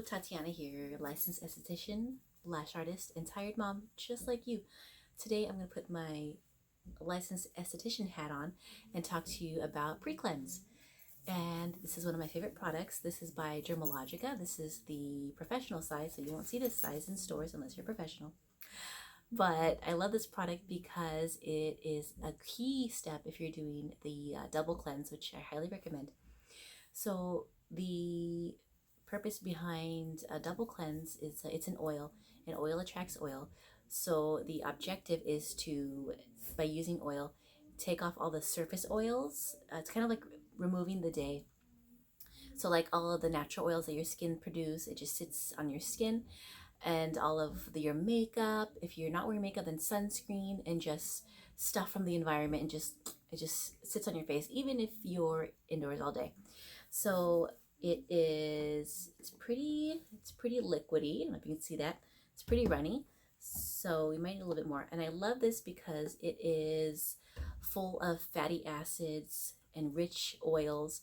Tatiana here, licensed esthetician, lash artist, and tired mom just like you. Today I'm going to put my licensed esthetician hat on and talk to you about Precleanse. And this is one of my favorite products. This is by Dermalogica. This is the professional size, so you won't see this size in stores unless you're professional. But I love this product because it is a key step if you're doing the double cleanse, which I highly recommend. So the purpose behind a double cleanse is it's an oil, and oil attracts oil. So the objective is to, by using oil, take off all the surface oils. It's kind of like removing the day. So like all of the natural oils that your skin produce, it just sits on your skin, and all of your makeup. If you're not wearing makeup, then sunscreen and just stuff from the environment, and it just sits on your face, even if you're indoors all day. So it's pretty liquidy. I don't know if you can see that. It's pretty runny. So we might need a little bit more. And I love this because it is full of fatty acids and rich oils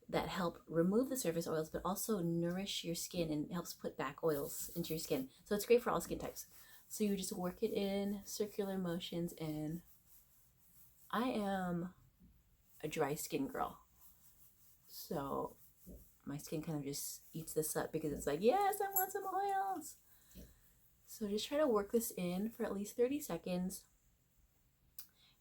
that help remove the surface oils, but also nourish your skin and helps put back oils into your skin. So it's great for all skin types. So you just work it in circular motions, and I am a dry skin girl. So my skin kind of just eats this up because it's like, yes, I want some oils. So just try to work this in for at least 30 seconds.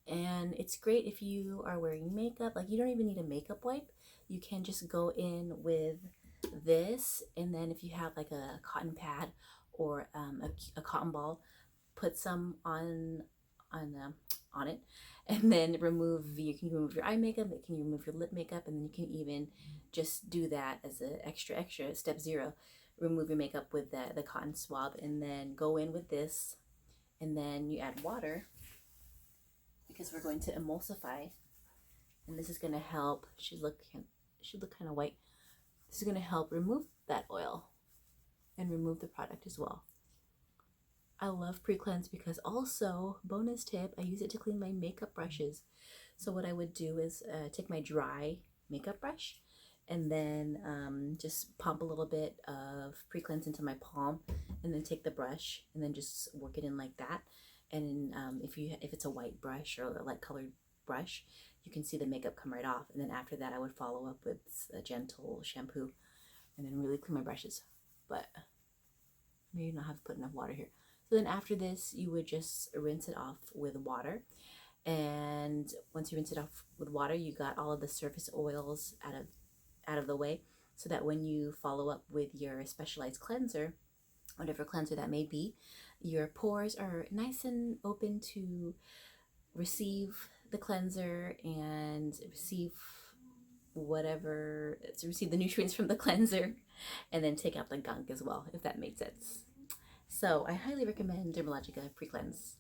And it's great if you are wearing makeup. Like, you don't even need a makeup wipe. You can just go in with this, and then if you have like a cotton pad or a cotton ball, put some on it, and then you can remove your eye makeup, you can remove your lip makeup, and then you can even just do that as an extra step 0. Remove your makeup with the cotton swab, and then go in with this, and then you add water because we're going to emulsify, and this is going to help. Should look kind of white. This is going to help remove that oil and remove the product as well. I love Precleanse because, also, bonus tip, I use it to clean my makeup brushes. So what I would do is take my dry makeup brush and then just pump a little bit of Precleanse into my palm, and then take the brush and then just work it in like that. And if it's a white brush or a light colored brush, you can see the makeup come right off. And then after that, I would follow up with a gentle shampoo and then really clean my brushes. But maybe not have to put enough water here. So then after this, you would just rinse it off with water. And once you rinse it off with water, you got all of the surface oils out of the way, so that when you follow up with your specialized cleanser, whatever cleanser that may be, your pores are nice and open to receive the cleanser and receive the nutrients from the cleanser, and then take out the gunk as well, if that makes sense. So I highly recommend Dermalogica Precleanse.